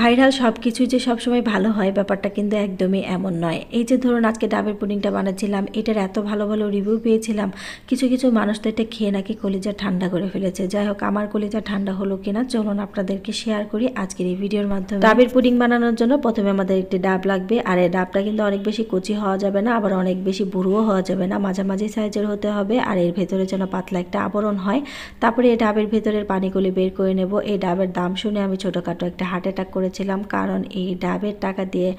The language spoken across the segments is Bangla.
ভাইরাল সব কিছুই যে সবসময় ভালো হয় ব্যাপারটা কিন্তু একদমই এমন নয়। এই যে ধরুন আজকে ডাবের পুডিংটা বানাচ্ছিলাম, এটার এত ভালো ভালো রিভিউ পেয়েছিলাম, কিছু কিছু মানুষ তো এটা খেয়ে নাকি কলিজা ঠান্ডা করে ফেলেছে। যাই হোক, আমার কলিজা ঠান্ডা হলো কিনা চলুন আপনাদেরকে শেয়ার করি আজকের এই ভিডিওর মাধ্যমে। ডাবের পুডিং বানানোর জন্য প্রথমে আমাদের একটি ডাব লাগবে, আর এই ডাবটা কিন্তু অনেক বেশি কচি হওয়া যাবে না, আবার অনেক বেশি বুড়োও হওয়া যাবে না, মাঝামাঝি সাইজের হতে হবে। আর এর ভেতরে যেন পাতলা একটা আবরণ হয়। তারপরে এই ডাবের ভেতরের পানিগুলি বের করে নেব। এই ডাবের দাম শুনে আমি ছোটোখাটো একটা হার্ট অ্যাটাক করেছিলাম, কারণ এই ডাবের টাকা দিয়ে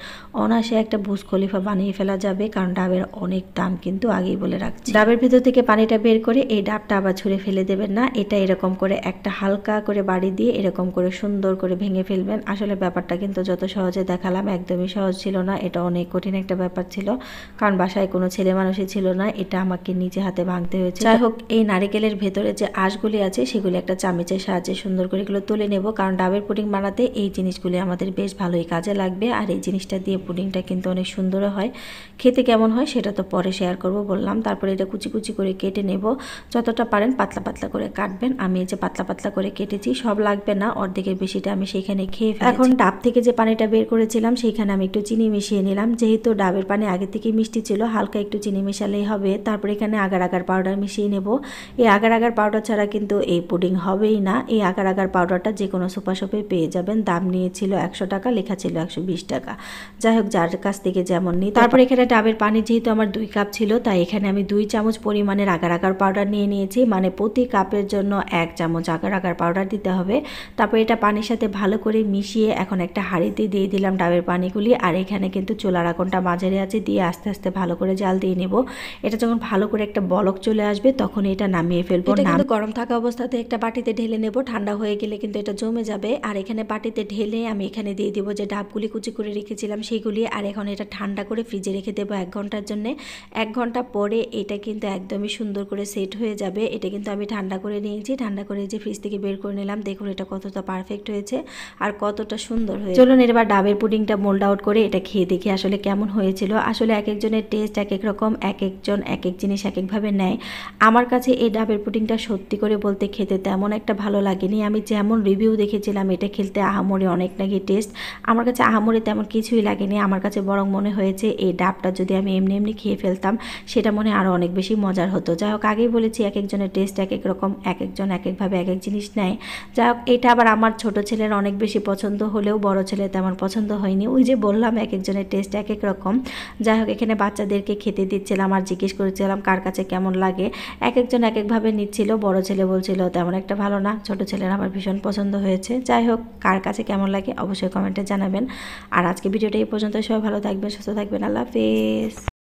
অনায়াসে একটা বুর্জ খলিফা বানিয়ে ফেলা যাবে, কারণ ডাবের অনেক দাম কিন্তু আগেই বলে রাখছি। ডাবের ভেতর থেকে পানিটা বের করে এই ডাবটা আবার ছুঁড়ে ফেলে দেবেন না, এটা এরকম করে একটা হালকা করে বাড়ি দিয়ে এরকম করে সুন্দর করে ভেঙে ফেলবেন। আসলে ব্যাপারটা কিন্তু যত সহজে দেখালাম একদমই সহজ ছিল না, এটা অনেক কঠিন একটা ব্যাপার ছিল, কারণ বাসায় কোনো ছেলে মানুষই ছিল না, এটা আমাকে নিজে হাতে ভাঙতে হয়েছে। যাই হোক, এই নারিকেলের ভেতরে যে আঁশগুলি আছে সেগুলি একটা চামচের সাহায্যে সুন্দর করে এগুলো তুলে নেব, কারণ ডাবের পুডিং বানাতে এই জিনিসগুলি আমাদের বেশ ভালোই কাজে লাগবে। আর এই জিনিসটা দিয়ে পুডিংটা কিন্তু অনেক সুন্দর হয়। খেতে কেমন হয় সেটা তো পরে শেয়ার করব বললাম। তারপরে এটা কুচি কুচি করে কেটে নেব, যতটা পারেন পাতলা পাতলা করে কাটবেন। আমি এই যে পাতলা পাতলা করে কেটেছি, সব লাগবে না, অর্ধেকের বেশিটা আমি সেখানে খেয়ে ফেলেছি। এখন ডাব থেকে যে পানিটা বের করেছিলাম সেইখানে আমি একটু চিনি মিশিয়ে নিলাম, যেহেতু ডাবের পানি আগে থেকে মিষ্টি ছিল, হালকা একটু চিনি মেশালেই হবে। তারপরে এখানে আগার আগার পাউডার মিশিয়ে নেব। এই আগার আগার পাউডার ছাড়া কিন্তু এই পুডিং হবেই না। এই আগার আগার পাউডারটা যে কোনো সুপার শপে পেয়ে যাবেন, দাম নিয়েছিল 100 টাকা, লেখা ছিল 120 টাকা। যাই হোক, যার কাছ থেকে যেমন নিই। তারপর এখানে ডাবের পানি যেহেতু আমার 2 কাপ ছিল, তাই এখানে আমি 2 চামচ পরিমাণের আগার আগার পাউডার নিয়ে নিয়েছি, মানে প্রতি কাপের জন্য 1 চামচ আগার আগার পাউডার দিতে হবে। তারপর এটা পানির সাথে ভালো করে মিশিয়ে এখন একটা হাঁড়িতে দিয়ে দিলাম ডাবের পানিগুলি। আর এখানে কিন্তু চুলার আগুনটা মাঝারে আছে, দিয়ে আস্তে আস্তে ভালো করে জাল দিয়ে নেব। এটা যখন ভালো করে একটা বলক চলে আসবে তখন এটা নামিয়ে ফেলবো। এটা কিন্তু গরম থাকা অবস্থাতে একটা বাটিতে ঢেলে নেব, ঠান্ডা হয়ে গেলে কিন্তু এটা জমে যাবে। আর এখানে বাটিতে ঢেলে আমি এখানে দিয়ে দিব যে ডাবগুলি কুচি করে রেখেছিলাম সেইগুলি। আর এখন এটা ঠান্ডা করে ফ্রিজে রেখে দেবো 1 ঘন্টার জন্য। 1 ঘন্টা পরে এটা কিন্তু একদমই সুন্দর করে সেট হয়ে যাবে। এটা কিন্তু আমি ঠান্ডা করে নিয়েছি, ঠান্ডা করে যে ফ্রিজ থেকে বের করে নিলাম। দেখুন এটা কতটা পারফেক্ট হয়েছে আর কতটা সুন্দর হয়েছে। চলুন এবার ডাবের পুডিংটা মোল্ড আউট করে এটা খেয়ে দেখি আসলে কেমন হয়েছিল। আসলে এক একজনের টেস্ট এক এক রকম, এক একজন এক এক জিনিস এক একভাবে নেয়। আমার কাছে এই ডাবের পুডিংটা সত্যি করে বলতে খেতে তেমন একটা ভালো লাগেনি। আমি যেমন রিভিউ দেখেছিলাম এটা খেলতে আহামরি অনেক নাকি টেস্ট, আমার কাছে আহামরি তেমন কিছুই লাগেনি। আমার কাছে বরং মনে হয়েছে এই ডাবটা যদি আমি এমনি এমনি খেয়ে ফেলতাম সেটা মনে আরও অনেক বেশি মজার হতো। যাই হোক, আগেই বলেছি এক একজনের টেস্ট এক এক রকম, এক একজন এক একভাবে এক এক জিনিস নেয়। যাই হোক, এটা আবার আমার ছোট ছেলের অনেক বেশি পছন্দ হলেও বড় ছেলে তেমন পছন্দ হয়নি। ওই যে বললাম এক একজনের টেস্ট এক এক রকম। যাই হোক, এখানে বাচ্চাদেরকে খেতে দিচ্ছিলাম আর জিজ্ঞেস করেছিলাম কার কাছে কেমন লাগে। এক একজন এক একভাবে নিচ্ছিল। বড় ছেলে বলছিল তেমন একটা ভালো না, ছোট ছেলের আমার ভীষণ পছন্দ হয়েছে। যাই হোক, কার কাছে কেমন লাগে অবশ্যই কমেন্টে জানাবেন। আর আজকে ভিডিওটা এই পর্যন্ত, সবাই ভালো থাকবেন, সুস্থ থাকবেন, আল্লাহ হাফেজ।